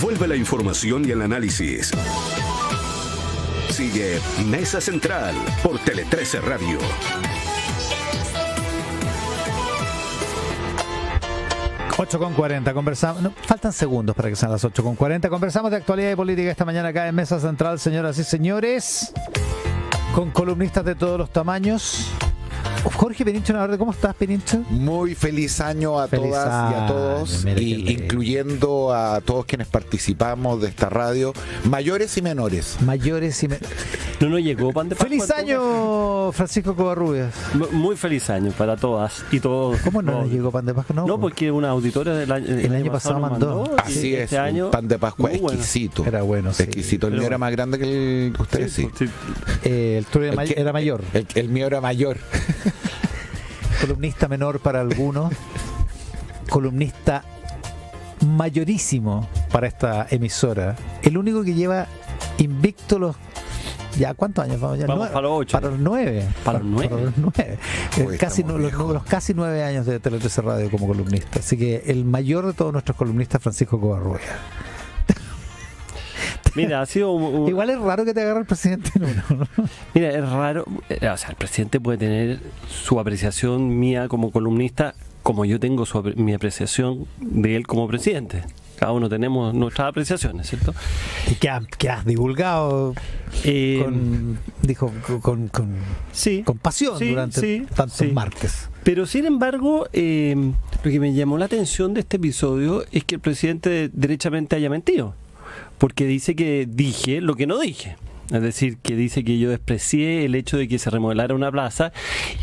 Vuelve la información y el análisis. Sigue Mesa Central por Tele 13 Radio. Ocho con 40, conversamos. No, faltan segundos para que sean las 8:40. Conversamos de actualidad y política esta mañana acá en Mesa Central, señoras y señores, con columnistas de todos los tamaños. Jorge Penincho Navarrete, ¿cómo estás, Penincho? Muy feliz año a Feliz todas y a todos, año, y incluyendo a todos quienes participamos de esta radio, mayores y menores. Mayores y No llegó pan de Pascua. ¡Feliz año, Francisco Covarrubias! Muy feliz año para todas y todos. ¿Cómo no nos llegó pan de Pascua? No, porque una auditora del año, el año pasado nos mandó. Así es, este año, un pan de Pascua muy bueno. exquisito. Era bueno, sí. Exquisito. El Pero mío era bueno. más grande que el que ustedes, sí. El tuyo era mayor. El mío era mayor. Columnista menor para algunos, columnista mayorísimo para esta emisora, el único que lleva invicto los... ¿Ya cuántos años vamos? Ya Vamos para los 8. Para los 9. Para los 9. Para los 9. Uy, Casi, estamos viejos. los casi 9 años de Tele 13 Radio como columnista. Así que el mayor de todos nuestros columnistas, Francisco Covarrubias. Mira, ha sido Igual es raro que te agarre el presidente en uno, ¿no? Mira, es raro. O sea, el presidente puede tener su apreciación mía como columnista, como yo tengo mi apreciación de él como presidente. Cada uno tenemos nuestras apreciaciones, ¿cierto? Y que has divulgado Sí. con pasión Sí, durante sí, tantos sí. martes. Pero sin embargo, lo que me llamó la atención de este episodio es que el presidente derechamente haya mentido, porque dice que dije lo que no dije. Es decir, que dice que yo desprecié el hecho de que se remodelara una plaza,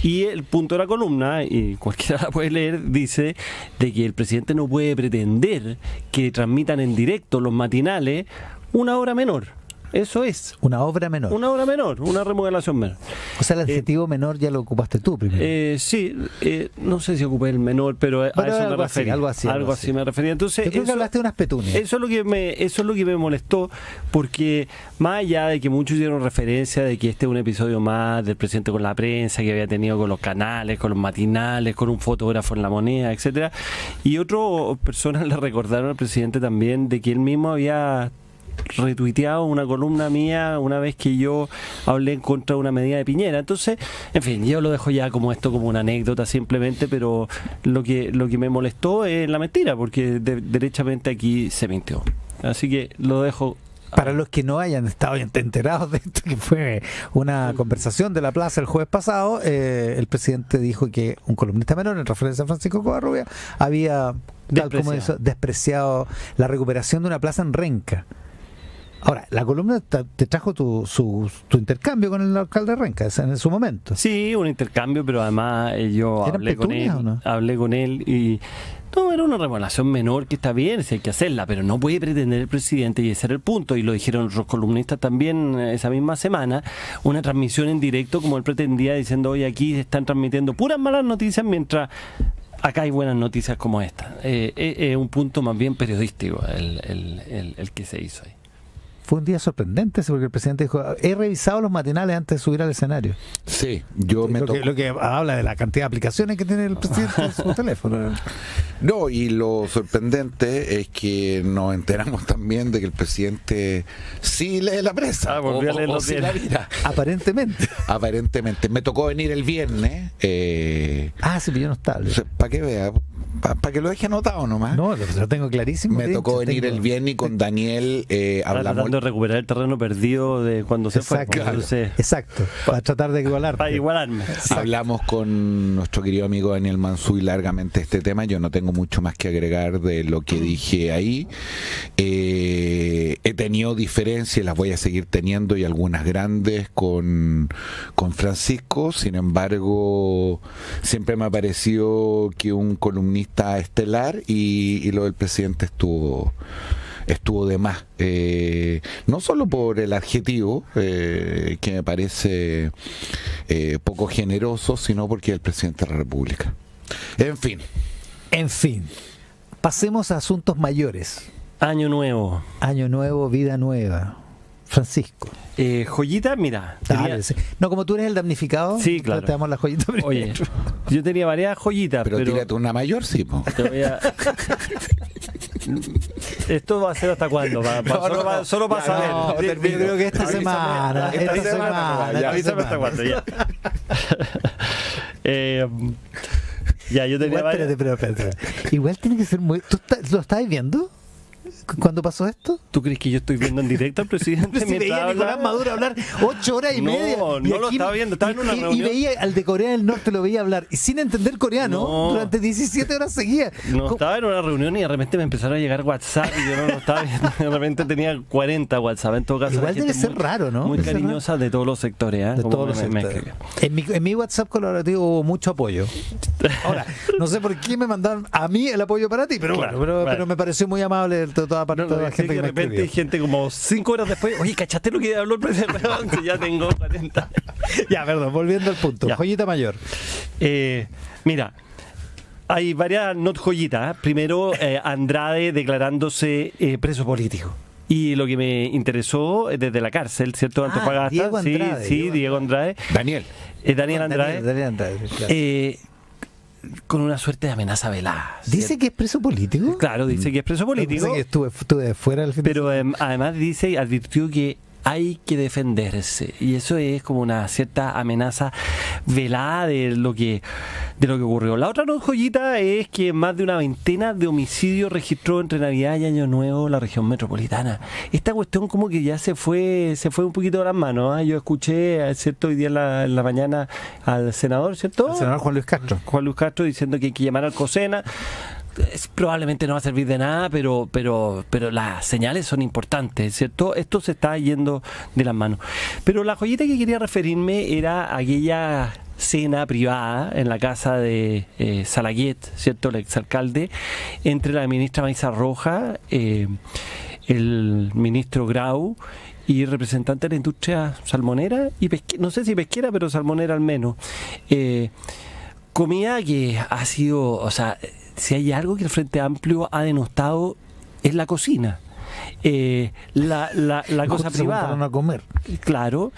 y el punto de la columna, y cualquiera la puede leer, dice de que el presidente no puede pretender que transmitan en directo los matinales una hora menor. Eso es. Una obra menor. Una hora menor, una remodelación menor. O sea, el adjetivo menor ya lo ocupaste tú primero. Sí, no sé si ocupé el menor, pero a Bueno, eso me algo así, refería. algo así. Me refería. Entonces, Yo creo que hablaste de unas petunias. eso es lo que me molestó, porque más allá de que muchos hicieron referencia de que este es un episodio más del presidente con la prensa que había tenido con los canales, con los matinales, con un fotógrafo en La Moneda, etcétera, y otras personas le recordaron al presidente también de que él mismo había retuiteado una columna mía una vez que yo hablé en contra de una medida de Piñera. Entonces, en fin, yo lo dejo ya como esto, como una anécdota simplemente, pero lo que me molestó es la mentira, porque derechamente aquí se mintió. Así que lo dejo. Para los que no hayan estado enterados de esto, que fue una conversación de la plaza el jueves pasado, el presidente dijo que un columnista menor, en referencia a Francisco Covarrubias, había despreciado la recuperación de una plaza en Renca. Ahora, la columna te trajo tu intercambio con el alcalde de Renca en su momento. Sí, un intercambio, pero además yo hablé con él, ¿o no? Y no, era una remodelación menor que está bien, si hay que hacerla, pero no puede pretender el presidente, y ese era el punto, y lo dijeron otros columnistas también esa misma semana, una transmisión en directo como él pretendía, diciendo, oye, aquí se están transmitiendo puras malas noticias mientras acá hay buenas noticias como esta. Es un punto más bien periodístico el que se hizo ahí. Fue un día sorprendente ese, porque el presidente dijo, he revisado los matinales antes de subir al escenario. Sí, yo me Lo que habla de la cantidad de aplicaciones que tiene el presidente en su teléfono. No, y lo sorprendente es que nos enteramos también de que el presidente sí lee la prensa. Volvió a leer los sí la mira. Aparentemente. Aparentemente. Me tocó venir el viernes. Sí, pero yo no estaba. Para que vea, para que lo deje anotado nomás. No, lo tengo clarísimo. Me tocó venir el viernes y con Daniel hablamos. Tratando de recuperar el terreno perdido de cuando se fue. Exacto, Entonces, exacto, para tratar de igualarte. para igualarme. Hablamos con nuestro querido amigo Daniel Mansuy largamente este tema. Yo no tengo mucho más que agregar de lo que dije ahí. He tenido diferencias, las voy a seguir teniendo, y algunas grandes con Francisco. Sin embargo, siempre me ha parecido que un columnista estelar, y lo del presidente estuvo de más, no solo por el adjetivo que me parece poco generoso, sino porque es el presidente de la República. En fin, Pasemos a asuntos mayores. Año nuevo. Año nuevo, vida nueva. Francisco. Joyita, mira. Dale, sí. No, como tú eres el damnificado, Sí, claro. te damos la joyita primero. Oye, yo tenía varias joyitas, pero tírate una mayor, sí, po. te voy a... ¿Esto va a ser hasta cuándo? Solo para saber. No, yo creo que esta semana. Avísame hasta cuándo, ya. Ya, yo tenía Igual, espérate. Igual tiene que ser muy... ¿Lo estabas viendo? ¿Cuándo pasó esto? ¿Tú crees que yo estoy viendo en directo al presidente? Pero si veía a Nicolás Maduro hablar 8 horas y media. No lo estaba viendo, estaba en una reunión. Y veía al de Corea del Norte, lo veía hablar, y sin entender coreano, durante 17 horas seguía. No, estaba en una reunión y de repente me empezaron a llegar WhatsApp y yo no lo estaba viendo. De repente tenía 40 WhatsApp. En todo caso, igual debe ser raro, ¿no? Muy cariñosa de todos los sectores. De todos los sectores. En mi WhatsApp colaborativo hubo mucho apoyo. Ahora, no sé por qué me mandaron a mí el apoyo para ti, pero claro, bueno, pero me pareció muy amable de toda la gente que de repente hay gente como 5 horas después, oye, ¿cachaste lo que habló el presidente? Ya tengo 40. Ya, perdón, volviendo al punto. Ya. Joyita mayor. Mira, hay varias not joyitas. Primero, Andrade declarándose preso político. Y lo que me interesó desde la cárcel, ¿cierto? Antofagasta. Diego Andrade. Sí, Diego Andrade. Daniel Andrade, claro. Con una suerte de amenaza velada. ¿Dice que es preso político? Claro, dice que es preso político. Dice que estuve fuera del fin de Pero además advirtió que hay que defenderse, y eso es como una cierta amenaza velada de lo que ocurrió. La otra joyita es que más de una veintena de homicidios registró entre Navidad y Año Nuevo la región metropolitana. Esta cuestión como que ya se fue un poquito de las manos, ¿eh? Yo escuché, ¿cierto?, hoy día en la mañana al senador, ¿cierto? El senador Juan Luis Castro diciendo que hay que llamar al COSENA. Probablemente no va a servir de nada, pero las señales son importantes, ¿cierto? Esto se está yendo de las manos. Pero la joyita que quería referirme era aquella cena privada en la casa de Salaguet, ¿cierto?, el exalcalde, entre la ministra Maisa Roja, el ministro Grau y representante de la industria salmonera y no sé si pesquera, pero salmonera al menos. Comida que ha sido, o sea, si hay algo que el Frente Amplio ha denostado es la cocina. La cosa privada. Se a comer. Claro.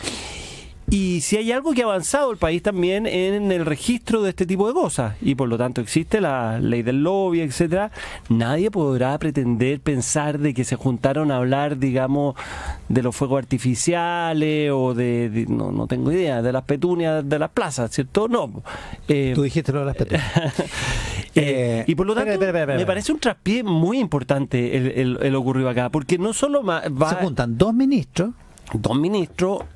Y si hay algo que ha avanzado el país también en el registro de este tipo de cosas, y por lo tanto existe la ley del lobby, etcétera, nadie podrá pretender pensar de que se juntaron a hablar, digamos, de los fuegos artificiales o no tengo idea, de las petunias de las plazas, ¿cierto? No. Tú dijiste lo de las petunias. Y por lo tanto, me parece un traspié muy importante el ocurrido acá, porque no solo se juntan dos ministros,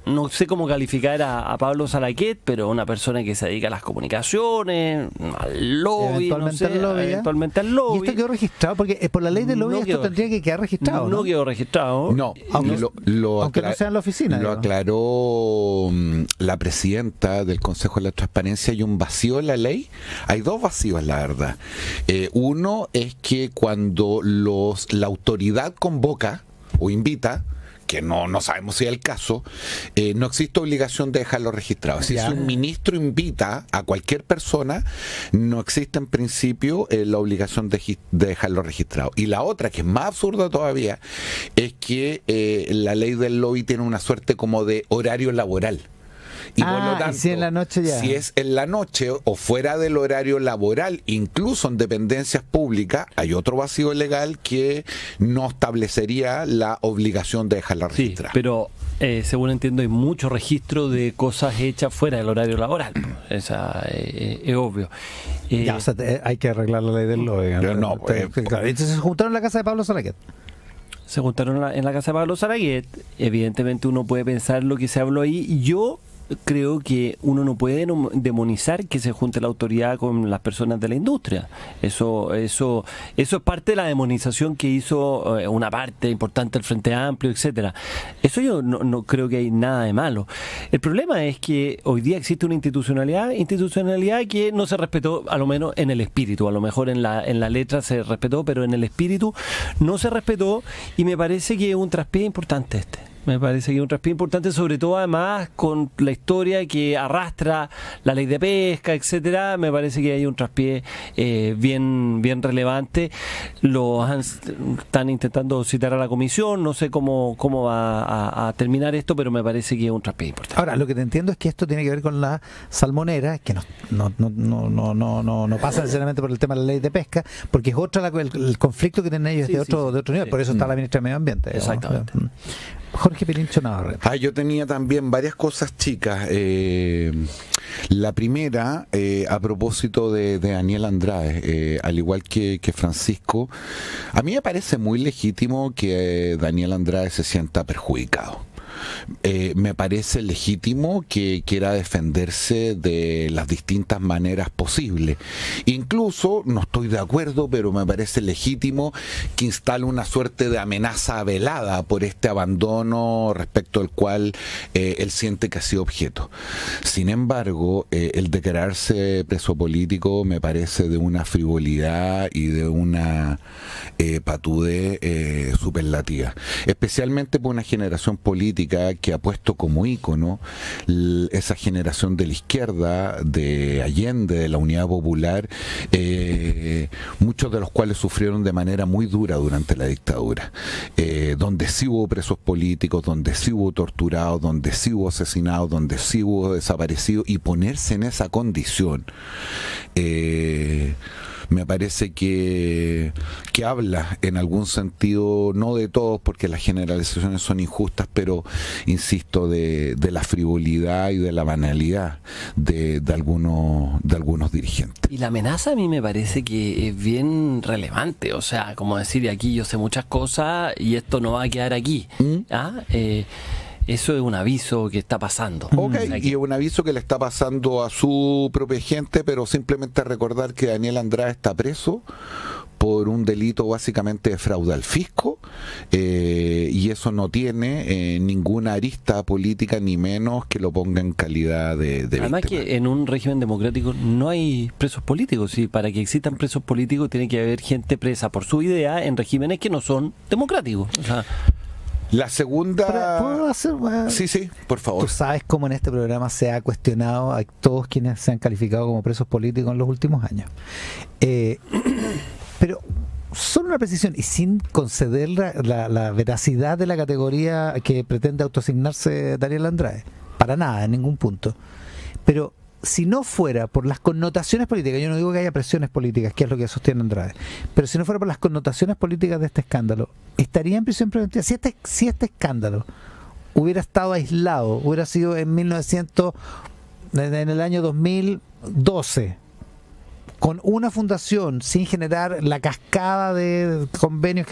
no sé cómo calificar a Pablo Salaquet, pero una persona que se dedica a las comunicaciones, al lobby, eventualmente al lobby. ¿Y esto quedó registrado? Porque por la ley del lobby esto tendría que quedar registrado, ¿no? No quedó registrado. No, aunque no sea en la oficina. Lo aclaró la presidenta del Consejo de la Transparencia. Hay un vacío en la ley. Hay dos vacíos, la verdad. Uno es que cuando la autoridad convoca o invita, que no sabemos si es el caso, no existe obligación de dejarlo registrado. Si un ministro invita a cualquier persona, no existe en principio la obligación de dejarlo registrado. Y la otra, que es más absurda todavía, es que la ley del lobby tiene una suerte como de horario laboral. Y por lo tanto, si en la noche ya. Si es en la noche o fuera del horario laboral, incluso en dependencias públicas, hay otro vacío legal que no establecería la obligación de dejarla registrar. Sí, pero según entiendo hay mucho registro de cosas hechas fuera del horario laboral. Esa es obvio. O sea, hay que arreglar la ley del lobby. Claro. Entonces se juntaron en la casa de Pablo Salaquet. Se juntaron en la casa de Pablo Salaquet. Evidentemente uno puede pensar lo que se habló ahí. Y yo creo que uno no puede demonizar que se junte la autoridad con las personas de la industria. Eso es parte de la demonización que hizo una parte importante del Frente Amplio, etcétera. Eso yo no creo que hay nada de malo. El problema es que hoy día existe una institucionalidad que no se respetó, a lo menos en el espíritu. A lo mejor en la letra se respetó, pero en el espíritu no se respetó, y me parece que es un traspié importante este. Me parece que es un traspié importante, sobre todo además con la historia que arrastra la ley de pesca, etcétera. Me parece que hay un traspié bien relevante. Están intentando citar a la comisión, no sé cómo va a terminar esto, pero me parece que es un traspié importante. Ahora, lo que te entiendo es que esto tiene que ver con la salmonera, que no pasa necesariamente por el tema de la ley de pesca, porque es el conflicto que tienen ellos de otro nivel, por eso está la ministra de Medio Ambiente. Exactamente. Jorge Pirincho Navarrete. Yo tenía también varias cosas chicas. La primera, a propósito de Daniel Andrade, al igual que Francisco, a mí me parece muy legítimo que Daniel Andrade se sienta perjudicado. Me parece legítimo que quiera defenderse de las distintas maneras posibles. Incluso, no estoy de acuerdo, pero me parece legítimo que instale una suerte de amenaza velada por este abandono respecto al cual él siente que ha sido objeto. Sin embargo, el declararse preso político me parece de una frivolidad y de una patudez superlativa, especialmente por una generación política que ha puesto como ícono esa generación de la izquierda, de Allende, de la Unidad Popular, muchos de los cuales sufrieron de manera muy dura durante la dictadura, donde sí hubo presos políticos, donde sí hubo torturados, donde sí hubo asesinados, donde sí hubo desaparecidos, y ponerse en esa condición me parece que habla en algún sentido, no de todos porque las generalizaciones son injustas, pero insisto, de la frivolidad y de la banalidad de algunos dirigentes. Y la amenaza a mí me parece que es bien relevante, o sea, como decir, aquí yo sé muchas cosas y esto no va a quedar aquí. Eso es un aviso que está pasando. Ok, y es un aviso que le está pasando a su propia gente, pero simplemente recordar que Daniel Andrade está preso por un delito básicamente de fraude al fisco, y eso no tiene ninguna arista política, ni menos que lo ponga en calidad de Además víctima. que en un régimen democrático no hay presos políticos, y para que existan presos políticos tiene que haber gente presa por su idea en regímenes que no son democráticos. O sea, La segunda... ¿Puedo hacer? Sí, por favor. Tú sabes cómo en este programa se ha cuestionado a todos quienes se han calificado como presos políticos en los últimos años. Pero solo una precisión, y sin conceder la veracidad de la categoría que pretende autoasignarse Daniel Andrade, para nada, en ningún punto. Pero si no fuera por las connotaciones políticas, yo no digo que haya presiones políticas, que es lo que sostiene Andrade, pero si no fuera por las connotaciones políticas de este escándalo, estaría en prisión preventiva. Si este escándalo hubiera estado aislado, hubiera sido en el año 2012, con una fundación, sin generar la cascada de convenios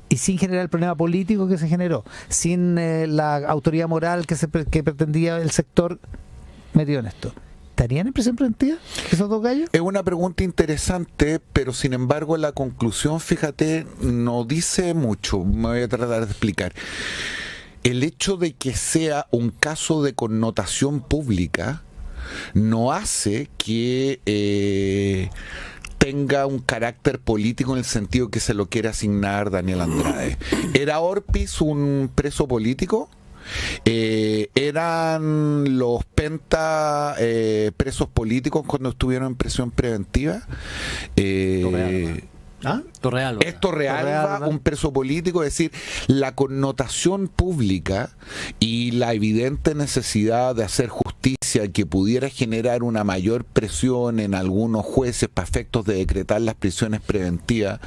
y sin generar el problema político que se generó, sin la autoridad moral que pretendía el sector metido en esto, ¿estarían en prisión preventiva esos dos gallos? Es una pregunta interesante, pero sin embargo la conclusión, fíjate, no dice mucho. Me voy a tratar de explicar. El hecho de que sea un caso de connotación pública no hace que tenga un carácter político en el sentido que se lo quiere asignar Daniel Andrade. ¿Era Orpiz un preso político? ¿Eran los Penta presos políticos cuando estuvieron en prisión preventiva? Torrealba. ¿Es Torrealba un preso político? Es decir, la connotación pública y la evidente necesidad de hacer justicia que pudiera generar una mayor presión en algunos jueces para efectos de decretar las prisiones preventivas,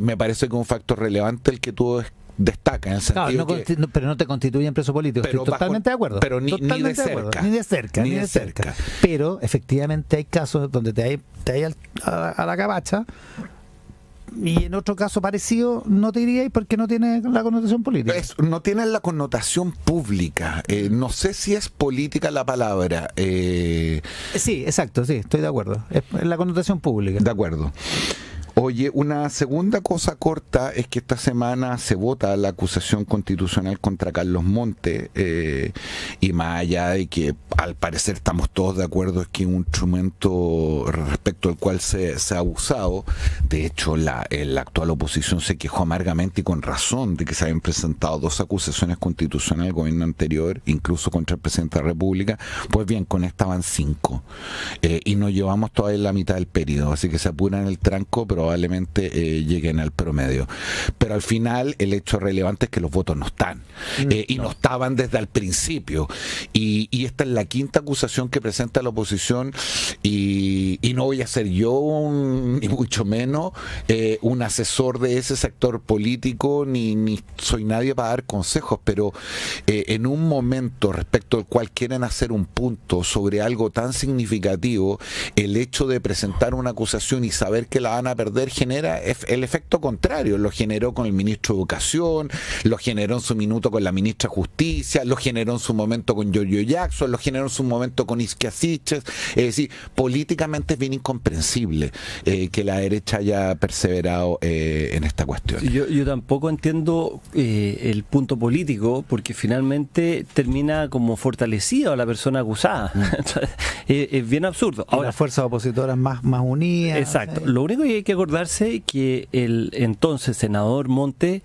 me parece que es un factor relevante el que tú destaca, en el sentido pero no te constituyen preso político. Estoy totalmente de acuerdo. Pero ni de cerca. Ni de cerca. Pero efectivamente hay casos donde te hay a la cabacha, y en otro caso parecido no te iría porque no tiene la connotación política. No tiene la connotación pública. No sé si es política la palabra. Sí, exacto, sí, estoy de acuerdo. Es la connotación pública. De acuerdo. Oye, una segunda cosa corta es que esta semana se vota la acusación constitucional contra Carlos Montes, y más allá de que al parecer estamos todos de acuerdo, es que un instrumento respecto al cual se ha abusado. De hecho, la actual oposición se quejó amargamente y con razón de que se habían presentado 2 acusaciones constitucionales al gobierno anterior, incluso contra el presidente de la República. Pues bien, con esta van 5, y nos llevamos todavía la mitad del periodo, así que se apuran el tranco, probablemente lleguen al promedio. Pero al final el hecho relevante es que los votos no están, y no estaban desde el principio, y esta es la 5ª acusación que presenta la oposición, y no voy a ser yo ni mucho menos un asesor de ese sector político, ni soy nadie para dar consejos, pero en un momento respecto al cual quieren hacer un punto sobre algo tan significativo, el hecho de presentar una acusación y saber que la van a perder genera el efecto contrario. Lo generó con el ministro de Educación, lo generó en su minuto con la ministra de Justicia, lo generó en su momento con Giorgio Jackson, lo generó en su momento con Isquia Siches. Es decir, políticamente es bien incomprensible que la derecha haya perseverado en esta cuestión. Yo tampoco entiendo el punto político, porque finalmente termina como fortalecido a la persona acusada. Es bien absurdo. Ahora, las fuerzas opositoras más unidas. Exacto. Lo único que hay que acordarse es que el entonces senador Montes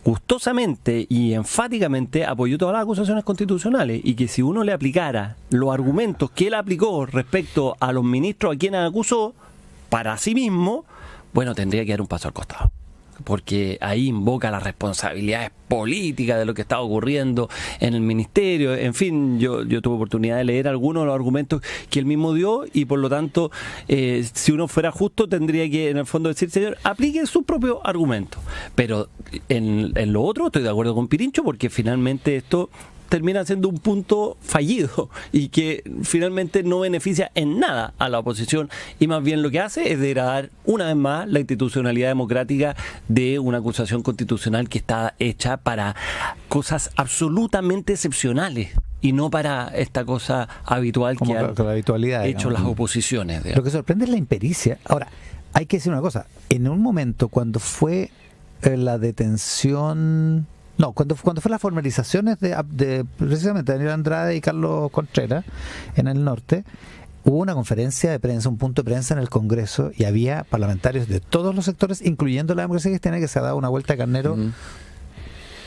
gustosamente y enfáticamente apoyó todas las acusaciones constitucionales, y que si uno le aplicara los argumentos que él aplicó respecto a los ministros a quienes acusó para sí mismo, bueno, tendría que dar un paso al costado, porque ahí invoca las responsabilidades políticas de lo que estaba ocurriendo en el ministerio. En fin, yo tuve oportunidad de leer algunos de los argumentos que él mismo dio, y por lo tanto, si uno fuera justo, tendría que en el fondo decir, señor, aplique su propio argumento. Pero en lo otro estoy de acuerdo con Pirincho, porque finalmente esto termina siendo un punto fallido y que finalmente no beneficia en nada a la oposición, y más bien lo que hace es degradar una vez más la institucionalidad democrática de una acusación constitucional que está hecha para cosas absolutamente excepcionales y no para esta cosa habitual como que han la habitualidad, hecho las oposiciones. Lo que sorprende es la impericia. Ahora, hay que decir una cosa, en un momento cuando fue la detención... No, cuando fue las formalizaciones de precisamente Daniel Andrade y Carlos Contreras en el norte, hubo una conferencia de prensa, un punto de prensa en el Congreso, y había parlamentarios de todos los sectores, incluyendo la democracia cristiana, que se ha dado una vuelta de carnero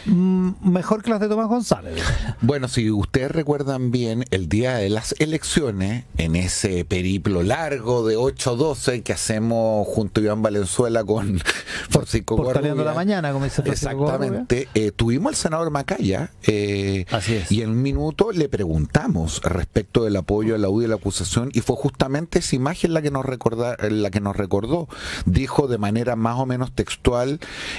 mejor que las de Tomás González. Bueno, si ustedes recuerdan bien, el día de las elecciones, en ese periplo largo de 8-12 que hacemos junto a Iván Valenzuela con Francisco Covarrubia, la mañana, como dice Francisco exactamente, tuvimos al senador Macaya, así es. Y en un minuto le preguntamos respecto del apoyo a la UDI y la acusación, y fue justamente esa imagen la que nos recordó. Dijo de manera más o menos textual,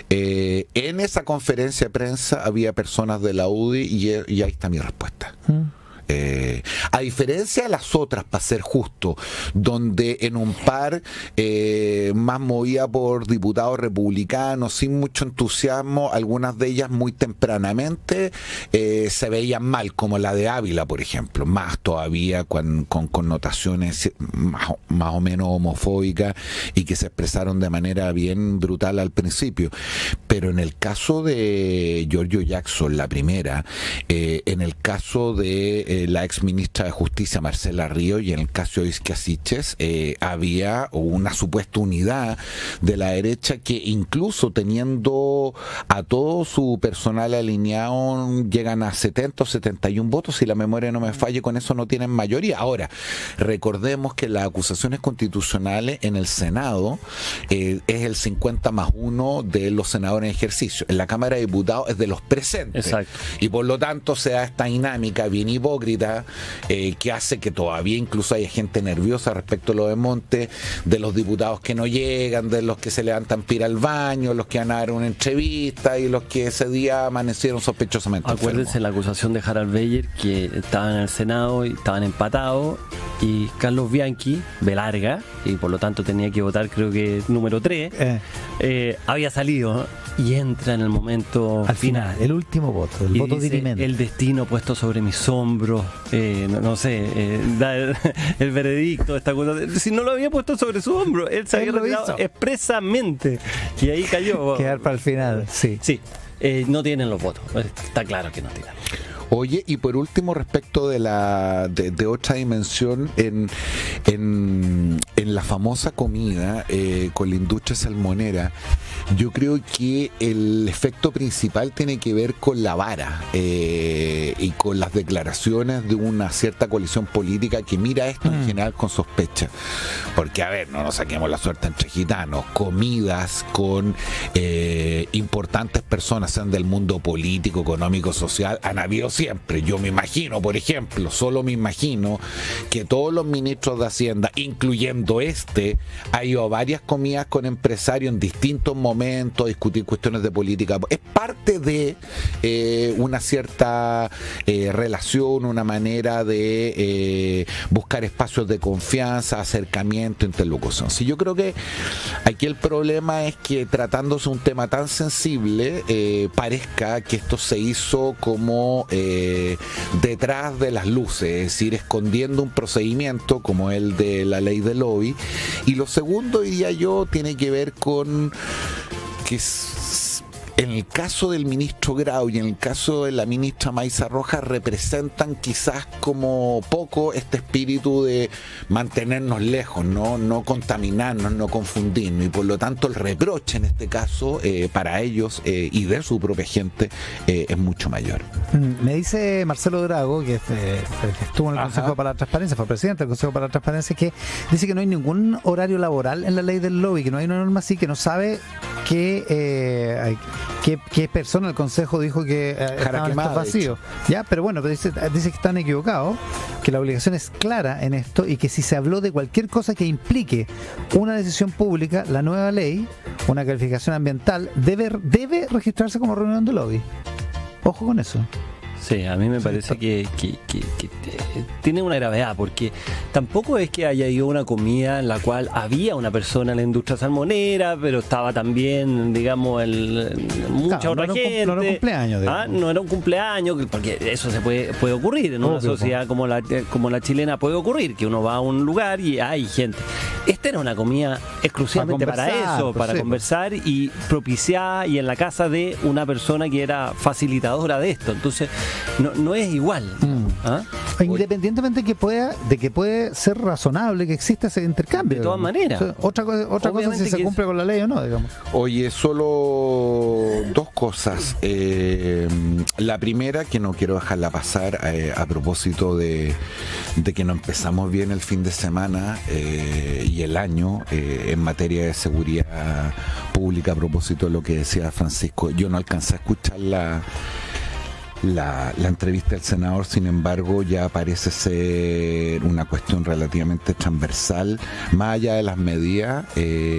en esa conferencia de prensa había personas de la UDI, y ahí está mi respuesta. A diferencia de las otras, para ser justo, donde en un par más movida por diputados republicanos sin mucho entusiasmo, algunas de ellas muy tempranamente se veían mal, como la de Ávila, por ejemplo, más todavía con connotaciones más o menos homofóbicas, y que se expresaron de manera bien brutal al principio. Pero en el caso de Giorgio Jackson, la primera, en el caso de la ex ministra de Justicia Marcela Ríos, y en el caso de Isquia Siches, había una supuesta unidad de la derecha, que incluso teniendo a todo su personal alineado llegan a 70 o 71 votos, si la memoria no me falle, con eso no tienen mayoría. Ahora, recordemos que las acusaciones constitucionales en el Senado es el 50+1 de los senadores en ejercicio. En la Cámara de Diputados es de los presentes. Exacto. Y por lo tanto se da esta dinámica bien hipócrita, que hace que todavía incluso haya gente nerviosa respecto a lo de Montes, de los diputados que no llegan, de los que se levantan para ir al baño, los que van a dar una entrevista, y los que ese día amanecieron sospechosamente Acuérdense enfermos. la acusación de Harald Beyer, que estaban en el Senado y estaban empatados, y Carlos Bianchi, B larga, y por lo tanto tenía que votar, creo que número 3, había salido y entra en el momento Al final, el último voto, el y voto dice, dirimente. el destino puesto sobre mis hombros, no sé, da el veredicto, esta cosa. Si no lo había puesto sobre su hombro, él se había Él lo retirado hizo. expresamente y ahí cayó. Quedar para el final, sí. Sí, no tienen los votos, está claro que no tienen. Oye, y por último, respecto de otra dimensión, en la famosa comida con la industria salmonera, yo creo que el efecto principal tiene que ver con la vara y con las declaraciones de una cierta coalición política que mira esto en general con sospecha. Porque, a ver, no nos saquemos la suerte entre gitanos, comidas con importantes personas, sean del mundo político, económico, social, han habido siempre. Yo me imagino, por ejemplo, solo me imagino que todos los ministros de Hacienda, incluyendo ha ido a varias comidas con empresarios en distintos momentos a discutir cuestiones de política. Es parte de una cierta relación, una manera de buscar espacios de confianza, acercamiento, interlocución. Sí, yo creo que aquí el problema es que tratándose un tema tan sensible, parezca que esto se hizo como detrás de las luces, es decir, escondiendo un procedimiento como el de la ley de lobby. Y lo segundo, diría yo, tiene que ver con que en el caso del ministro Grau y en el caso de la ministra Maiza Rojas representan quizás como poco este espíritu de mantenernos lejos, no contaminarnos, no confundirnos, y por lo tanto el reproche en este caso para ellos y de su propia gente es mucho mayor. Me dice Marcelo Drago, que estuvo en el Consejo para la Transparencia, fue presidente del Consejo para la Transparencia, que dice que no hay ningún horario laboral en la ley del lobby, que no hay una norma así, que no sabe qué persona del Consejo dijo que estaban estos vacíos. Ya, pero bueno, pero dice que están equivocados, que la obligación es clara en esto y que si se habló de cualquier cosa que implique una decisión pública, la nueva ley, una calificación ambiental, debe registrarse como reunión de lobby. Ojo con eso. Sí, a mí me parece que tiene una gravedad, porque tampoco es que haya ido una comida en la cual había una persona en la industria salmonera, pero estaba también, digamos, mucha otra gente. No era un cumpleaños. No era un cumpleaños, porque eso se puede ocurrir en una sociedad como la chilena, puede ocurrir, que uno va a un lugar y hay gente. Esta era una comida exclusivamente para eso, para conversar y propiciada y en la casa de una persona que era facilitadora de esto. Entonces, no es igual. Independientemente de que puede ser razonable que exista ese intercambio. De todas maneras. O sea, otra cosa es si se cumple con la ley o no, digamos. Oye, solo dos cosas. La primera, que no quiero dejarla pasar, a propósito de que no empezamos bien el fin de semana y el año en materia de seguridad pública, a propósito de lo que decía Francisco. Yo no alcancé a escuchar la entrevista del senador, sin embargo ya parece ser una cuestión relativamente transversal, más allá de las medidas,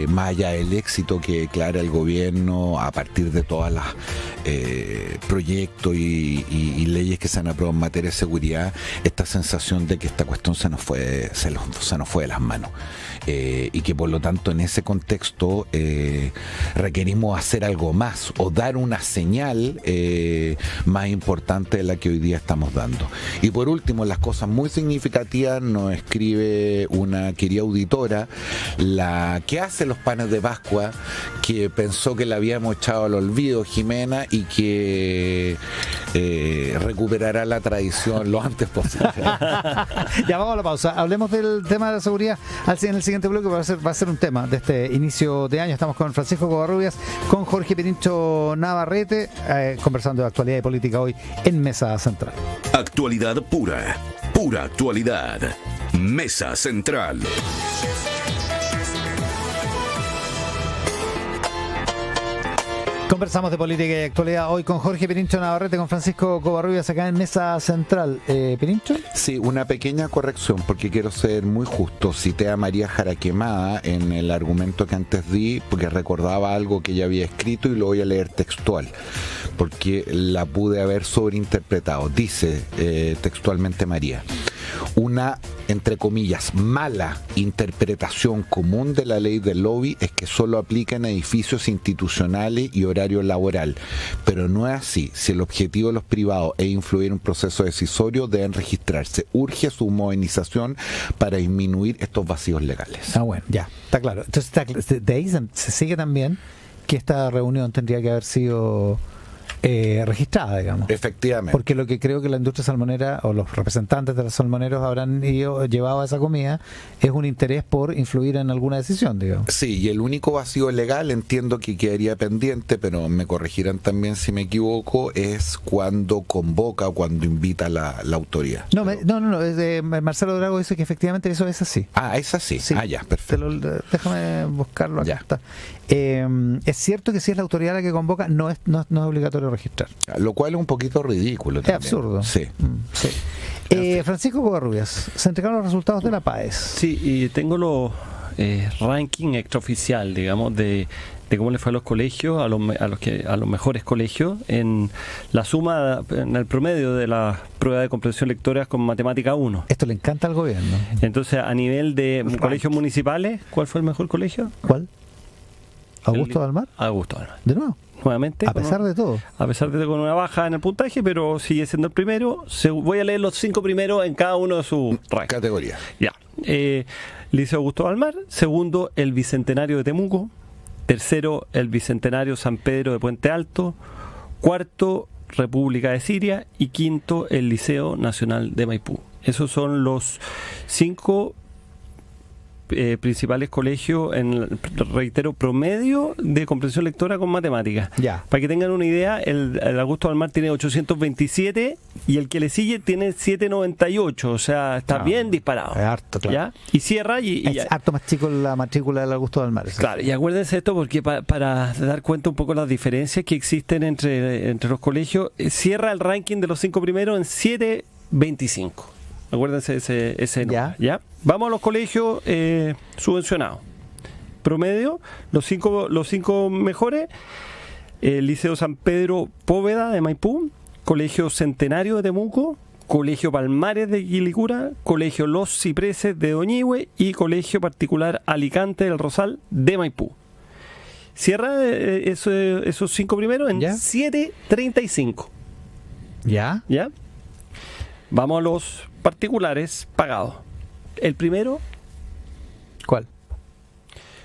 más allá del éxito que declara el gobierno a partir de todas las proyectos y leyes que se han aprobado en materia de seguridad, esta sensación de que esta cuestión se nos fue de las manos. Y que por lo tanto en ese contexto requerimos hacer algo más o dar una señal más importante de la que hoy día estamos dando. Y por último, las cosas muy significativas nos escribe una querida auditora, la que hace los panes de Pascua, que pensó que la habíamos echado al olvido, Jimena, y que recuperará la tradición lo antes posible. Ya vamos a la pausa. Hablemos del tema de la seguridad en el siguiente bloque. Va a ser un tema de este inicio de año. Estamos con Francisco Covarrubias, con Jorge Pirincho Navarrete, conversando de actualidad y política hoy en Mesa Central. Actualidad pura, pura actualidad. Mesa Central. Conversamos de política y actualidad hoy con Jorge Pirincho Navarrete, con Francisco Covarrubias acá en Mesa Central. ¿Pirincho? Sí, una pequeña corrección, porque quiero ser muy justo. Cité a María Jaraquemada en el argumento que antes di, porque recordaba algo que ella había escrito y lo voy a leer textual, porque la pude haber sobreinterpretado. Dice textualmente María: Una, entre comillas, mala interpretación común de la ley del lobby es que solo aplica en edificios institucionales y horario laboral, pero no es así. Si el objetivo de los privados es influir en un proceso decisorio, deben registrarse. Urge su modernización para disminuir estos vacíos legales. Bueno, ya, está claro. Entonces, de ahí se sigue también que esta reunión tendría que haber sido registrada, digamos. Efectivamente. Porque lo que creo que la industria salmonera o los representantes de los salmoneros habrán llevado a esa comida es un interés por influir en alguna decisión, digamos. Sí, y el único vacío legal, entiendo que quedaría pendiente, pero me corregirán también si me equivoco, es cuando convoca o cuando invita la autoridad. No, Marcelo Drago dice que efectivamente eso es así. Ah, es así. Sí. Ah, ya, perfecto. Déjame buscarlo acá. Ya. Está. Es cierto que si es la autoridad la que convoca, no es obligatorio registrar. Lo cual es un poquito ridículo Es también. absurdo. Sí. Sí. Francisco Covarrubias, se entregaron los resultados de la PAES. Sí, y tengo los ranking extraoficial, digamos, de cómo le fue a los colegios, a los mejores colegios, en la suma, en el promedio de la prueba de comprensión lectora con matemática 1. Esto le encanta al gobierno. Entonces, a nivel de colegios municipales, ¿cuál fue el mejor colegio? ¿Cuál? ¿Augusto Dalmar? Augusto Dalmar. ¿De nuevo? Nuevamente. A pesar de todo. A pesar de con una baja en el puntaje, pero sigue siendo el primero. Voy a leer los 5 primeros en cada uno de sus rankings. Categoría. Ya. Liceo Augusto Dalmar. Segundo, el Bicentenario de Temuco. Tercero, el Bicentenario San Pedro de Puente Alto. Cuarto, República de Siria. Y quinto, el Liceo Nacional de Maipú. Esos son los 5 principales colegios en, reitero, promedio de comprensión lectora con matemáticas. Ya. Para que tengan una idea, el Augusto Dalmar tiene 827 y el que le sigue tiene 798, o sea, está bien disparado. Es harto, claro. ¿Ya? Y cierra y Es harto más chico la matrícula del Augusto Dalmar. claro, y acuérdense esto porque para dar cuenta un poco las diferencias que existen entre los colegios, cierra el ranking de los 5 primeros en 725. Acuérdense ese número, ¿ya? Vamos a los colegios subvencionados. Promedio, los cinco mejores: Liceo San Pedro Póveda de Maipú, Colegio Centenario de Temuco, Colegio Palmares de Quilicura, Colegio Los Cipreses de Doñihue y Colegio Particular Alicante del Rosal de Maipú. Cierra esos 5 primeros en 735. ¿Ya? ¿Ya? Vamos a los particulares pagados. El primero, ¿Cuál?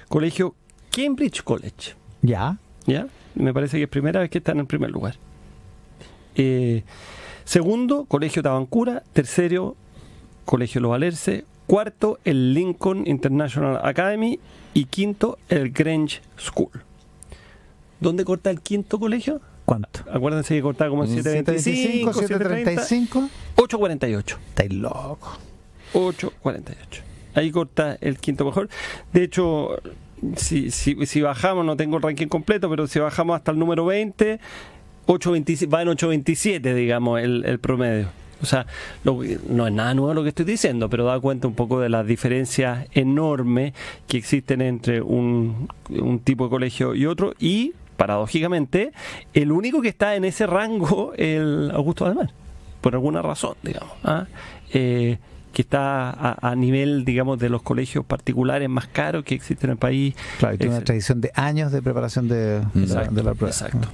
colegio Cambridge College. ¿Ya? ¿Ya? Me parece que es primera vez que están en primer lugar. Segundo, colegio Tabancura. Tercero, colegio Los Alerce. Cuarto, el Lincoln International Academy. Y quinto, el Grange School. ¿Dónde corta el quinto colegio? ¿Cuánto? Acuérdense que cortaba como en 725, 735. 848. Estáis loco. 848. Ahí corta el quinto mejor. De hecho, si bajamos, no tengo el ranking completo, pero si bajamos hasta el número 20, 827, va en 827, digamos, el promedio. O sea, no es nada nuevo lo que estoy diciendo, pero da cuenta un poco de las diferencias enormes que existen entre un tipo de colegio y otro. Y, paradójicamente, el único que está en ese rango, el Augusto Dalmar, por alguna razón, digamos. Que está a nivel, digamos, de los colegios particulares más caros que existen en el país. Claro, y tiene una tradición de años de preparación de la prueba. Exacto.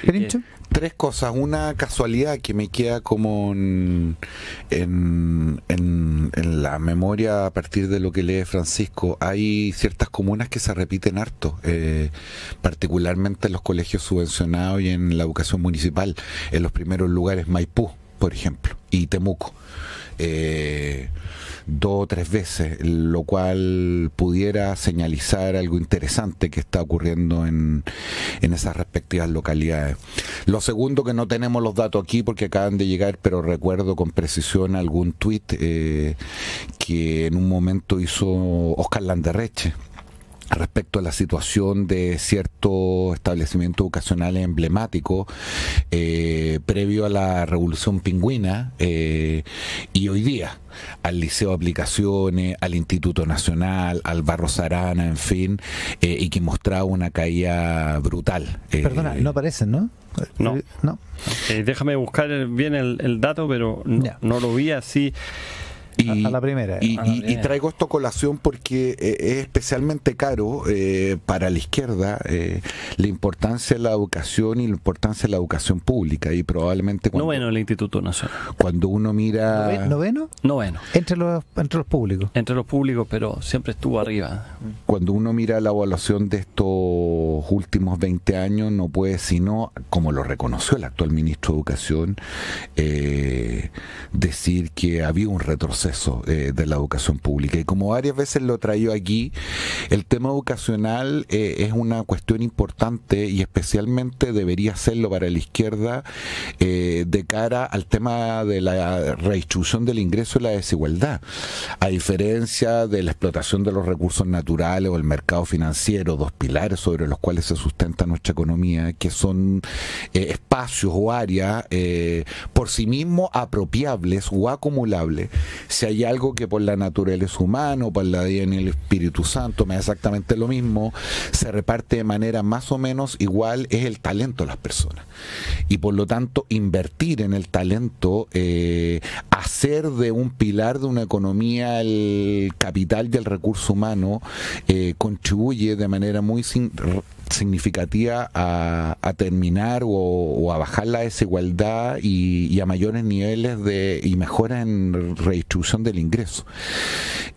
¿Perincho? 3 cosas. Una casualidad que me queda como en la memoria a partir de lo que lee Francisco. Hay ciertas comunas que se repiten harto, particularmente en los colegios subvencionados y en la educación municipal. En los primeros lugares Maipú, por ejemplo, y Temuco. 2 o 3 veces, lo cual pudiera señalizar algo interesante que está ocurriendo en esas respectivas localidades. Lo segundo, que no tenemos los datos aquí porque acaban de llegar, pero recuerdo con precisión algún tuit que en un momento hizo Oscar Landerreche respecto a la situación de ciertos establecimientos educacionales emblemáticos previo a la Revolución Pingüina y hoy día al Liceo de Aplicaciones, al Instituto Nacional, al Barros Arana, en fin, y que mostraba una caída brutal. Perdona, no aparecen, ¿no? No. Déjame buscar bien el dato, pero no lo vi así. a la primera. Y traigo esto a colación porque es especialmente caro para la izquierda la importancia de la educación y la importancia de la educación pública. Y probablemente Noveno el Instituto Nacional. Cuando uno mira... ¿Noveno? Noveno. Entre los públicos. Entre los públicos, pero siempre estuvo arriba. Cuando uno mira la evaluación de estos últimos 20 años, no puede sino, como lo reconoció el actual ministro de Educación, decir que había un retroceso de la educación pública. Y como varias veces lo he traído aquí, el tema educacional es una cuestión importante y especialmente debería serlo para la izquierda de cara al tema de la redistribución del ingreso y la desigualdad. A diferencia de la explotación de los recursos naturales o el mercado financiero, dos pilares sobre los cuales se sustenta nuestra economía, que son espacios o áreas por sí mismos apropiables o acumulables. Si hay algo que por la naturaleza humana o por la DNA y el Espíritu Santo me da exactamente lo mismo, se reparte de manera más o menos igual, es el talento de las personas. Y por lo tanto, invertir en el talento, hacer de un pilar de una economía el capital y el recurso humano, contribuye de manera muy significativa a terminar o a bajar la desigualdad y a mayores niveles y mejoras en redistribución del ingreso.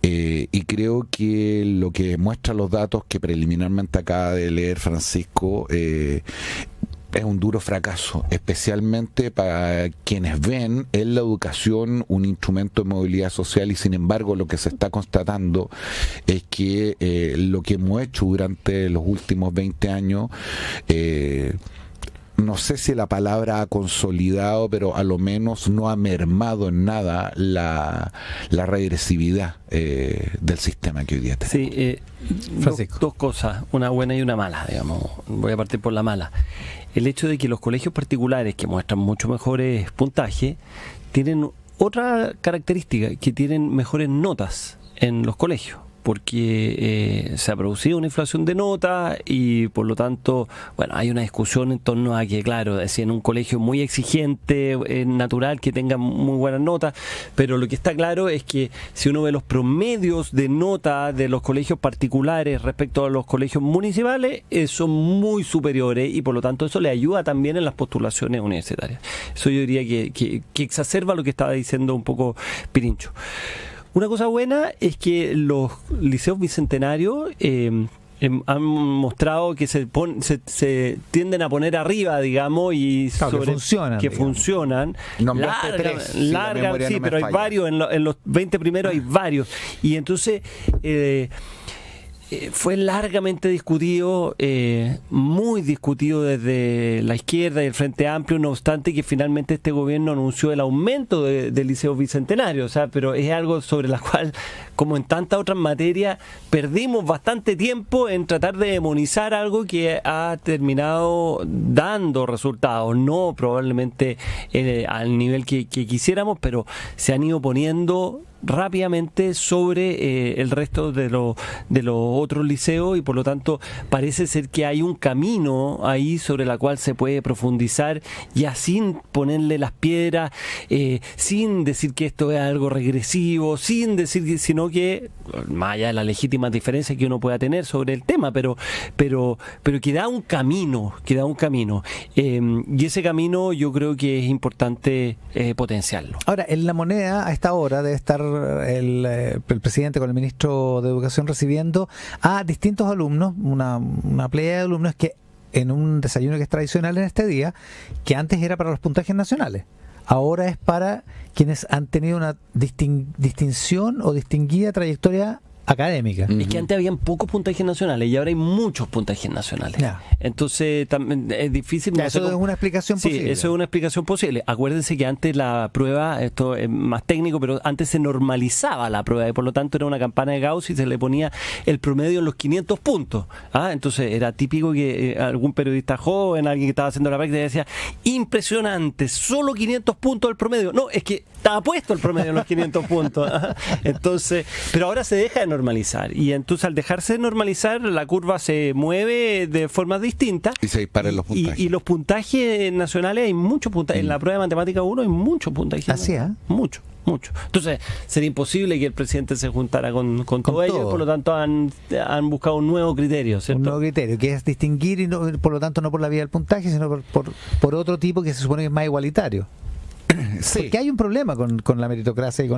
Y creo que lo que muestran los datos que preliminarmente acaba de leer Francisco es un duro fracaso, especialmente para quienes ven en la educación un instrumento de movilidad social, y sin embargo lo que se está constatando es que lo que hemos hecho durante los últimos 20 años, no sé si la palabra ha consolidado, pero a lo menos no ha mermado en nada la regresividad del sistema que hoy día tenemos. Sí, dos cosas, una buena y una mala, digamos. Voy a partir por la mala. El hecho de que los colegios particulares, que muestran mucho mejores puntajes, tienen otra característica, que tienen mejores notas en los colegios, porque se ha producido una inflación de notas y por lo tanto, bueno, hay una discusión en torno a que, claro, si en un colegio muy exigente es natural que tengan muy buenas notas, pero lo que está claro es que si uno ve los promedios de nota de los colegios particulares respecto a los colegios municipales, son muy superiores y por lo tanto eso le ayuda también en las postulaciones universitarias. Eso yo diría que exacerba lo que estaba diciendo un poco Pirincho. Una cosa buena es que los liceos bicentenarios han mostrado que se tienden a poner arriba, digamos, y claro, que funcionan. Largan, sí, pero hay varios, en los 20 primeros hay varios. Y entonces fue largamente discutido, muy discutido desde la izquierda y el Frente Amplio, no obstante que finalmente este gobierno anunció el aumento del liceo bicentenario, o sea, pero es algo sobre la cual, como en tantas otras materias, perdimos bastante tiempo en tratar de demonizar algo que ha terminado dando resultados, no probablemente al nivel que quisiéramos, pero se han ido poniendo rápidamente sobre el resto de los otros liceos y por lo tanto parece ser que hay un camino ahí sobre la cual se puede profundizar ya sin ponerle las piedras, sin decir que esto es algo regresivo, sin decir, sino que más allá de las legítimas diferencias que uno pueda tener sobre el tema, pero que da un camino, y ese camino yo creo que es importante potenciarlo. Ahora, en La Moneda a esta hora debe estar el presidente con el ministro de Educación recibiendo a distintos alumnos, una playa de alumnos que en un desayuno que es tradicional en este día, que antes era para los puntajes nacionales, ahora es para quienes han tenido una distinción o distinguida trayectoria académica. Es que antes habían pocos puntajes nacionales y ahora hay muchos puntajes nacionales. Ya. Entonces también es difícil. Ya, eso es una explicación posible. Sí, eso es una explicación posible. Acuérdense que antes la prueba, esto es más técnico, pero antes se normalizaba la prueba y por lo tanto era una campana de Gauss y se le ponía el promedio en los 500 puntos. Entonces era típico que algún periodista joven, alguien que estaba haciendo la práctica decía, impresionante, solo 500 puntos el promedio. No, es que estaba puesto el promedio en los 500 puntos. Entonces, pero ahora se deja de normalizar. Y entonces al dejarse de normalizar, la curva se mueve de formas distintas. Y se disparan los puntajes. Y los puntajes nacionales, hay muchos puntajes. En la prueba de matemática 1 hay muchos puntajes. Así, ¿eh? Mucho. Entonces, sería imposible que el presidente se juntara con todo ello, por lo tanto han buscado un nuevo criterio, ¿cierto? Un nuevo criterio, que es distinguir, y no, por lo tanto no por la vía del puntaje, sino por otro tipo que se supone que es más igualitario. Sí. Porque hay un problema con la meritocracia y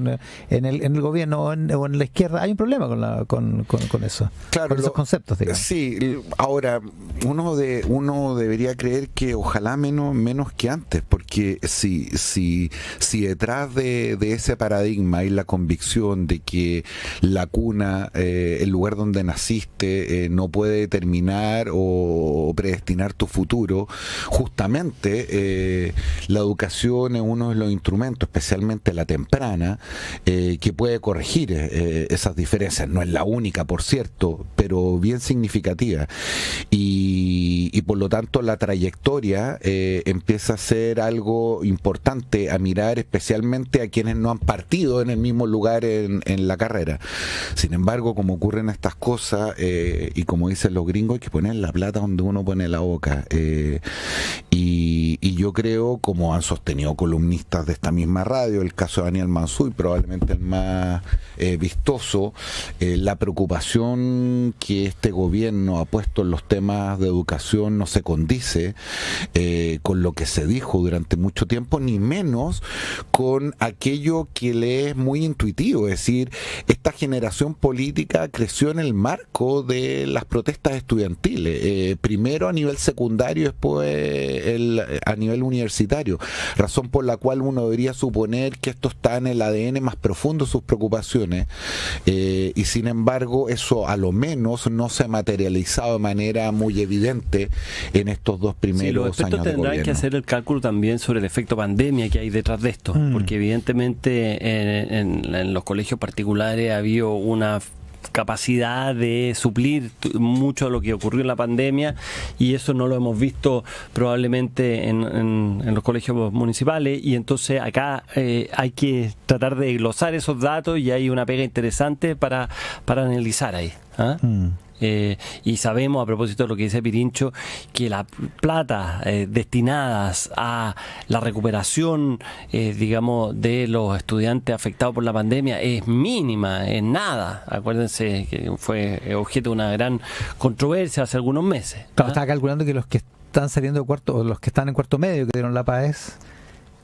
en el gobierno o en la izquierda, hay un problema con eso, Claro, con esos conceptos, digamos. Sí, ahora uno debería creer que ojalá menos que antes, porque si detrás de ese paradigma hay la convicción de que la cuna, el lugar donde naciste, no puede determinar o predestinar tu futuro, justamente la educación es uno de los instrumentos, especialmente la temprana, que puede corregir esas diferencias. No es la única, por cierto, pero bien significativa. Y por lo tanto la trayectoria empieza a ser algo importante a mirar, especialmente a quienes no han partido en el mismo lugar en la carrera. Sin embargo, como ocurren estas cosas, y como dicen los gringos, hay que poner la plata donde uno pone la boca. Y yo creo, como han sostenido columnistas de esta misma radio, el caso de Daniel Mansuy, probablemente el más vistoso, la preocupación que este gobierno ha puesto en los temas de educación no se condice con lo que se dijo durante mucho tiempo, ni menos con aquello que le es muy intuitivo. Es decir, esta generación política creció en el marco de las protestas estudiantiles, primero a nivel secundario, después a nivel universitario, razón por la cual uno debería suponer que esto está en el ADN más profundo de sus preocupaciones, y sin embargo eso a lo menos no se ha materializado de manera muy evidente en estos dos primeros los expertos años de tendrán gobierno. que hacer el cálculo también sobre el efecto pandemia que hay detrás de esto, porque evidentemente en los colegios particulares ha habido una capacidad de suplir mucho de lo que ocurrió en la pandemia, y eso no lo hemos visto probablemente en los colegios municipales, y entonces acá hay que tratar de glosar esos datos, y hay una pega interesante para analizar ahí. ¿Ah? Y sabemos, a propósito de lo que dice Pirincho, que la plata destinadas a la recuperación, digamos, de los estudiantes afectados por la pandemia es mínima, es nada. Acuérdense que fue objeto de una gran controversia hace algunos meses. Claro, estaba calculando que los que están saliendo de cuarto, o los que están en cuarto medio, que dieron la PAES,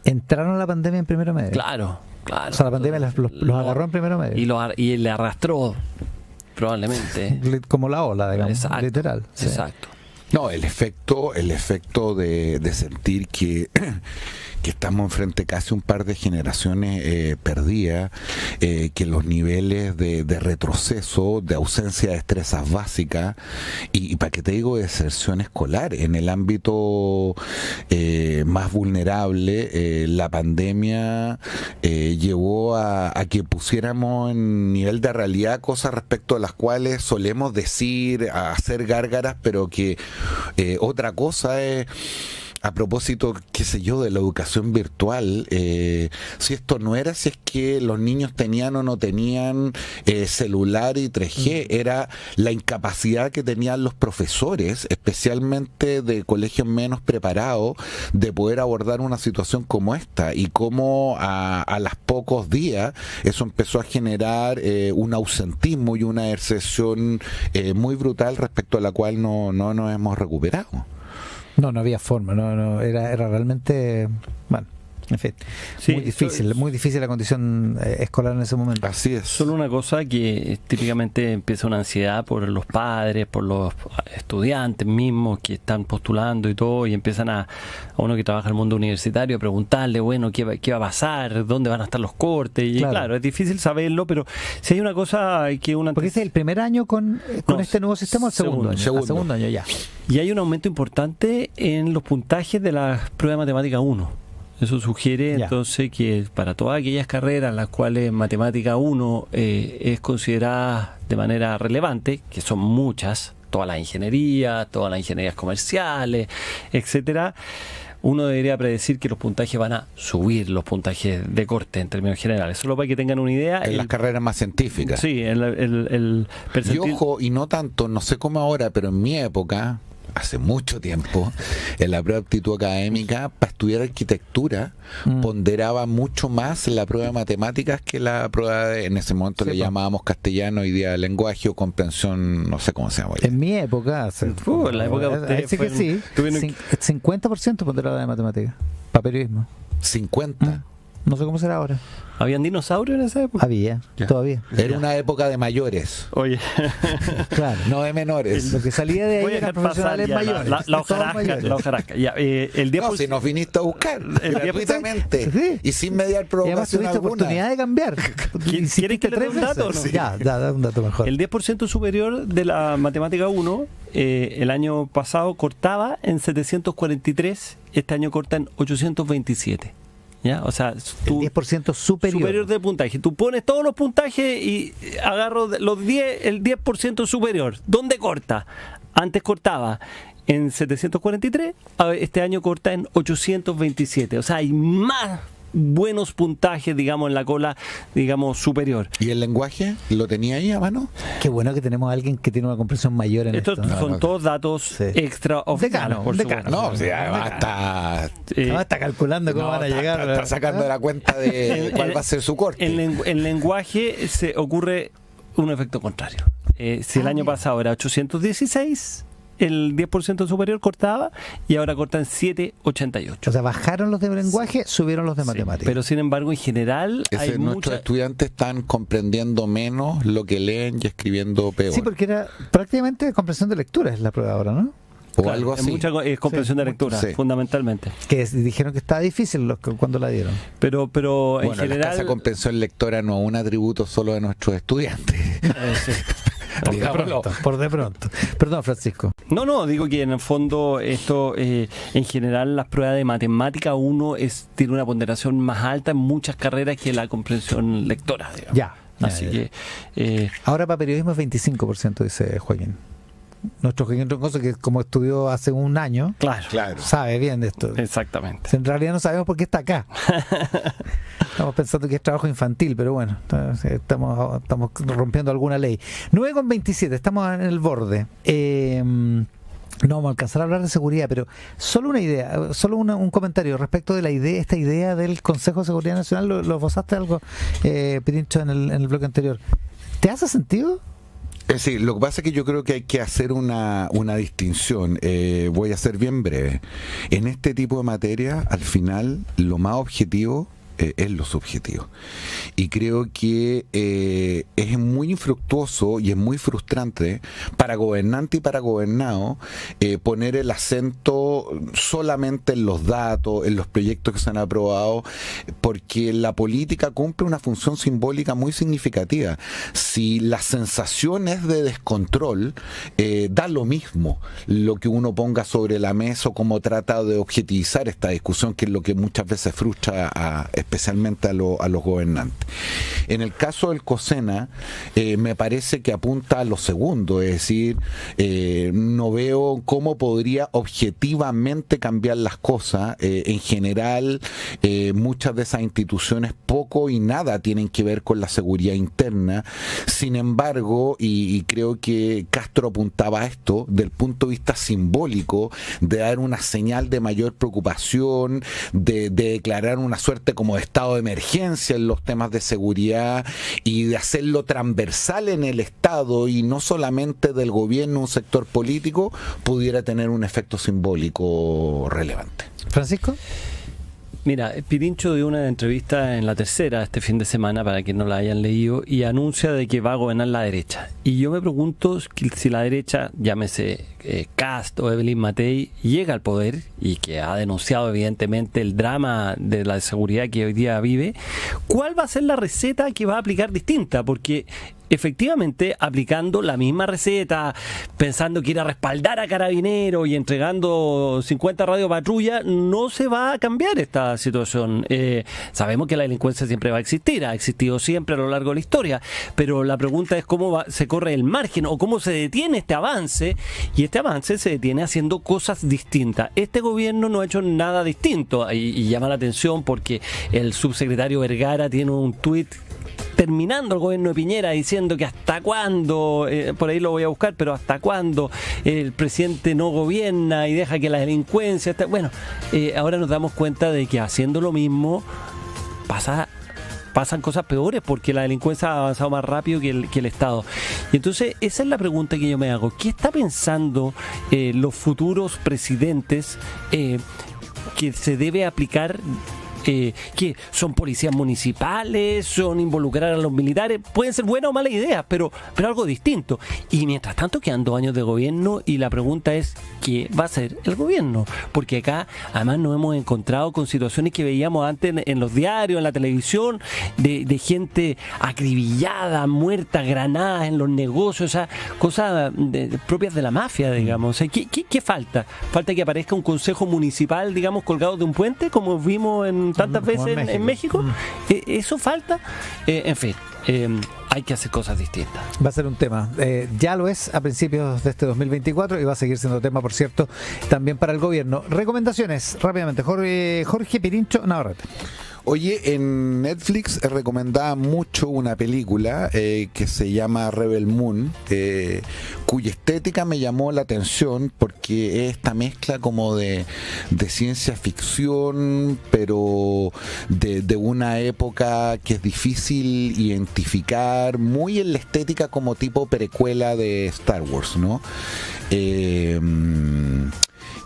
entraron a la pandemia en primero medio. Claro. O sea, la pandemia los agarró en primero medio. Y le arrastró, probablemente. Como la ola, digamos, Exacto, literal. Sí. Exacto. No, el efecto de sentir que estamos enfrente casi un par de generaciones perdidas, que los niveles de retroceso, de ausencia de destrezas básicas y para qué te digo, de deserción escolar en el ámbito más vulnerable, la pandemia llevó a que pusiéramos en nivel de realidad cosas respecto a las cuales solemos decir, hacer gárgaras, pero que otra cosa es, a propósito, qué sé yo, de la educación virtual, si esto no era si es que los niños tenían o no tenían celular y 3G, era la incapacidad que tenían los profesores, especialmente de colegios menos preparados, de poder abordar una situación como esta, y cómo a los pocos días eso empezó a generar un ausentismo y una deserción muy brutal respecto a la cual no nos hemos recuperado. No había forma, era realmente, bueno, en fin, Sí, muy difícil la condición escolar en ese momento. Así es. Solo una cosa que típicamente empieza una ansiedad por los padres, por los estudiantes mismos que están postulando y todo, y empiezan a uno que trabaja en el mundo universitario a preguntarle, bueno, ¿qué va a pasar? ¿Dónde van a estar los cortes? Y claro, es difícil saberlo, pero si hay una cosa que Porque este es el primer año con este nuevo sistema, o el segundo año. Segundo Año ya. Y hay un aumento importante en los puntajes de la prueba de matemática 1. Eso sugiere entonces que para todas aquellas carreras en las cuales matemática 1 es considerada de manera relevante, que son muchas, todas las ingenierías comerciales, etcétera, uno debería predecir que los puntajes van a subir, los puntajes de corte en términos generales. Solo para que tengan una idea. En las carreras más científicas. Sí, el Y percentil. ojo, y no tanto, no sé cómo ahora, pero en mi época, hace mucho tiempo, en la prueba de aptitud académica, para estudiar arquitectura, ponderaba mucho más la prueba de matemáticas que la prueba en ese momento le llamábamos castellano, hoy día lenguaje o comprensión, no sé cómo se llama. En mi época, En la época de ustedes sí que fueron- sí, tuvieron- 50% ponderaba de matemáticas, para periodismo. 50. No sé cómo será ahora. ¿Habían dinosaurios en esa época? Había, Ya. todavía. Era una época de mayores, Oye, Claro. no de menores. Lo que salía de ahí voy a eran dejar pasar profesionales ya mayores. la todos hojarasca. mayores. La hojarasca. Ya, el 10%. No, si nos viniste a buscar gratuitamente Sí. y sin mediar Y además provocación tuviste alguna. oportunidad de cambiar. ¿Quieren que le dé un dato o no? Ya, da un dato mejor. El 10% superior de la matemática 1 el año pasado cortaba en 743, este año corta en 827. ¿Ya? O sea, El tú 10% superior. de puntaje. Tú pones todos los puntajes y agarro los 10, el 10% superior. ¿Dónde corta? Antes cortaba en 743, este año corta en 827. O sea, hay más buenos puntajes, digamos, en la cola, digamos, superior. ¿Y el lenguaje? ¿Lo tenía ahí a mano? Qué bueno que tenemos a alguien que tiene una comprensión mayor en Estos esto. ¿no? son todos datos Sí. extraoficiales, Decano, por decano. supuesto. No, o sea, basta. Además está calculando cómo No, van a está- llegar. Está sacando la cuenta de En- cuál va a ser su corte. En lenguaje se ocurre un efecto contrario. Si el año pasado era 816, el 10% superior cortaba y ahora cortan 788. O sea, bajaron los de lenguaje, subieron los de Sí, matemáticas. pero sin embargo, en general, hay Nuestros mucha... estudiantes están comprendiendo menos lo que leen y escribiendo peor. Sí, porque era prácticamente comprensión de lectura es la prueba ahora, ¿no? o Claro, algo es así. mucha comprensión de lectura, Sí. fundamentalmente. Dijeron que estaba difícil cuando la dieron. Pero en Bueno, la escasa general... comprensión lectora no es un atributo solo de nuestros estudiantes. Sí. Digámoslo. Por de pronto. Perdón, Francisco. No, digo que en el fondo esto, en general las pruebas de matemática tiene una ponderación más alta en muchas carreras que la comprensión lectora, digamos. Ya. Así que, Ahora para periodismo es 25%, dice Joaquín. Nuestro Joaquín Troncoso, que como estudió hace un año, claro, sabe bien de esto. exactamente. En realidad no sabemos por qué está acá. Estamos pensando que es trabajo infantil, pero bueno, estamos rompiendo alguna ley. 9:27, estamos en el borde. No vamos a alcanzar a hablar de seguridad, pero solo una idea, solo un comentario respecto de esta idea del Consejo de Seguridad Nacional. Lo esbozaste algo, Pirincho, en el bloque anterior. ¿Te hace sentido? Sí, lo que pasa es que yo creo que hay que hacer una distinción. Voy a ser bien breve. En este tipo de materia, al final, lo más objetivo es lo subjetivo. Y creo que es muy infructuoso y es muy frustrante para gobernante y para gobernado poner el acento solamente en los datos, en los proyectos que se han aprobado, porque la política cumple una función simbólica muy significativa. Si la sensación es de descontrol, da lo mismo lo que uno ponga sobre la mesa o cómo trata de objetivizar esta discusión, que es lo que muchas veces frustra especialmente a los gobernantes. En el caso del COSENA, me parece que apunta a lo segundo, es decir, no veo cómo podría objetivamente cambiar las cosas. En general, muchas de esas instituciones poco y nada tienen que ver con la seguridad interna. Sin embargo, y creo que Castro apuntaba a esto, del punto de vista simbólico, de dar una señal de mayor preocupación, de declarar una suerte como de estado de emergencia en los temas de seguridad y de hacerlo transversal en el Estado y no solamente del gobierno, un sector político, pudiera tener un efecto simbólico relevante. Francisco. Mira, Pirincho dio una entrevista en La Tercera este fin de semana, para que no la hayan leído, y anuncia de que va a gobernar la derecha. Y yo me pregunto si la derecha, llámese Kast o Evelyn Matei, llega al poder, y que ha denunciado evidentemente el drama de la seguridad que hoy día vive, ¿cuál va a ser la receta que va a aplicar distinta? Porque efectivamente aplicando la misma receta, pensando que ir a respaldar a Carabineros y entregando 50 radiopatrullas, no se va a cambiar esta situación. Sabemos que la delincuencia siempre va a existir, ha existido siempre a lo largo de la historia, pero la pregunta es cómo se corre el margen o cómo se detiene este avance, y este avance se detiene haciendo cosas distintas. Este gobierno no ha hecho nada distinto y llama la atención porque el subsecretario Vergara tiene un tuit terminando el gobierno de Piñera diciendo que hasta cuándo, por ahí lo voy a buscar, pero hasta cuándo el presidente no gobierna y deja que la delincuencia ahora nos damos cuenta de que haciendo lo mismo pasan cosas peores porque la delincuencia ha avanzado más rápido que el Estado. Y entonces esa es la pregunta que yo me hago. ¿Qué está pensando los futuros presidentes que se debe aplicar? Que son policías municipales, son involucrar a los militares, pueden ser buenas o malas ideas, pero algo distinto. Y mientras tanto quedan 2 años de gobierno y la pregunta es ¿qué va a hacer el gobierno? Porque acá además nos hemos encontrado con situaciones que veíamos antes en los diarios, en la televisión, de gente acribillada, muerta, granadas en los negocios, o sea, cosas propias de la mafia, digamos. O sea, ¿qué falta? ¿Falta que aparezca un consejo municipal, digamos, colgado de un puente, como vimos tantas veces en México? ¿Eso falta? En fin, hay que hacer cosas distintas. Va a ser un tema. Ya lo es a principios de este 2024 y va a seguir siendo tema, por cierto, también para el gobierno. Recomendaciones, rápidamente. Jorge Pirincho Navarrete. Oye, en Netflix recomendaba mucho una película que se llama Rebel Moon, cuya estética me llamó la atención porque es esta mezcla como de ciencia ficción, pero de una época que es difícil identificar, muy en la estética como tipo precuela de Star Wars, ¿no?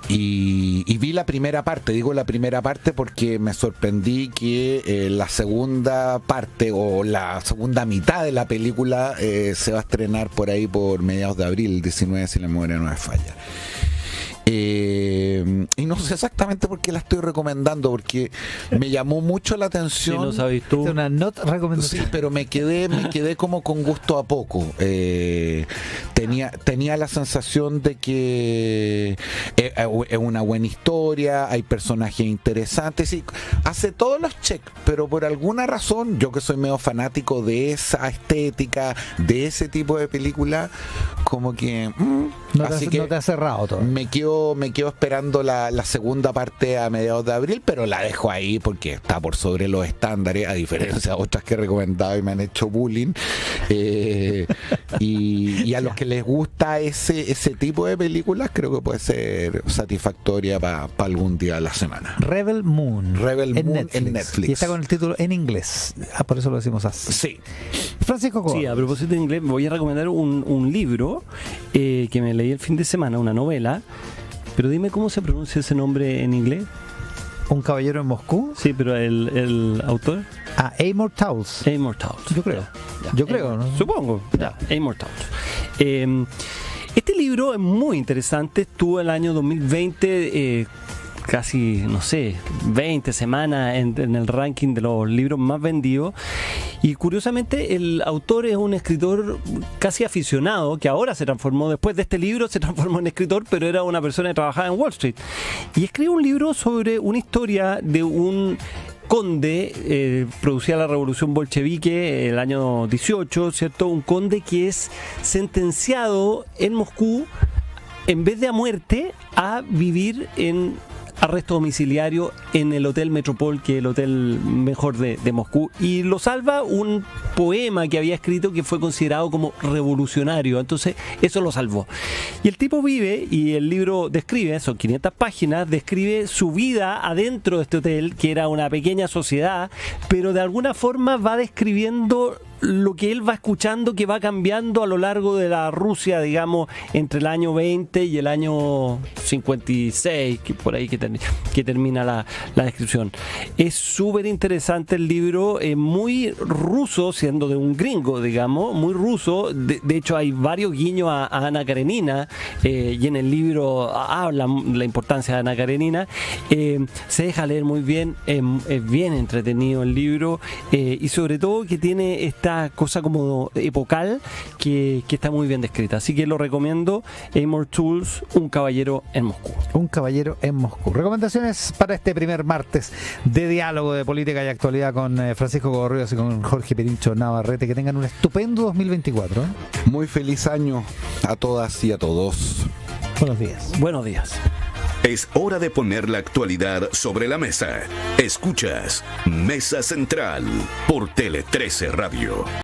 Y vi la primera parte, digo la primera parte porque me sorprendí que la segunda parte o la segunda mitad de la película se va a estrenar por ahí por mediados de abril, 19, si la memoria no me falla. Y no sé exactamente por qué la estoy recomendando, porque me llamó mucho la atención. Si no sabes tú. Es una not recomendación. Sí, pero me quedé como con gusto a poco. Tenía la sensación de que es una buena historia, hay personajes interesantes, y hace todos los checks, pero por alguna razón, yo que soy medio fanático de esa estética, de ese tipo de película, como que no te ha cerrado todo. Me quedo esperando la segunda parte a mediados de abril, pero la dejo ahí porque está por sobre los estándares, a diferencia de otras que he recomendado y me han hecho bullying. Y a los que les gusta ese tipo de películas, creo que puede ser satisfactoria para algún día de la semana. Rebel Moon en Netflix. Y está con el título en inglés. Por eso lo decimos así. Sí. Francisco Coa. Sí, a propósito de inglés, voy a recomendar un libro que me leí el fin de semana, una novela. Pero dime cómo se pronuncia ese nombre en inglés. ¿Un caballero en Moscú? Sí, pero el autor. Amor Towles. Amor Towles. Yo creo. ¿No? Supongo. Amor Towles. Este libro es muy interesante. Estuvo el año 2020 casi, 20 semanas en el ranking de los libros más vendidos. Y curiosamente el autor es un escritor casi aficionado, que ahora se transformó, después de este libro, se transformó en escritor, pero era una persona que trabajaba en Wall Street. Y escribe un libro sobre una historia de un conde, producía la revolución bolchevique el año 18, ¿cierto? Un conde que es sentenciado en Moscú, en vez de a muerte, a vivir en arresto domiciliario en el Hotel Metropol, que es el hotel mejor de Moscú, y lo salva un poema que había escrito que fue considerado como revolucionario. Entonces eso lo salvó, y el tipo vive, y el libro describe, son 500 páginas, describe su vida adentro de este hotel, que era una pequeña sociedad, pero de alguna forma va describiendo lo que él va escuchando, que va cambiando a lo largo de la Rusia, digamos, entre el año 20 y el año 56, que por ahí que termina la descripción. Es súper interesante el libro, muy ruso, siendo de un gringo, digamos, muy ruso. De hecho, hay varios guiños a Ana Karenina, y en el libro habla la importancia de Ana Karenina. Se deja leer muy bien, es bien entretenido el libro, y sobre todo que tiene esta esta cosa como epocal que está muy bien descrita. Así que lo recomiendo. Amor Tools, Un caballero en Moscú. Un caballero en Moscú. Recomendaciones para este primer martes de diálogo de política y actualidad con Francisco Covarrubias y con Jorge Pirincho Navarrete. Que tengan un estupendo 2024. Muy feliz año a todas y a todos. Buenos días. Buenos días. Es hora de poner la actualidad sobre la mesa. Escuchas Mesa Central por Tele 13 Radio.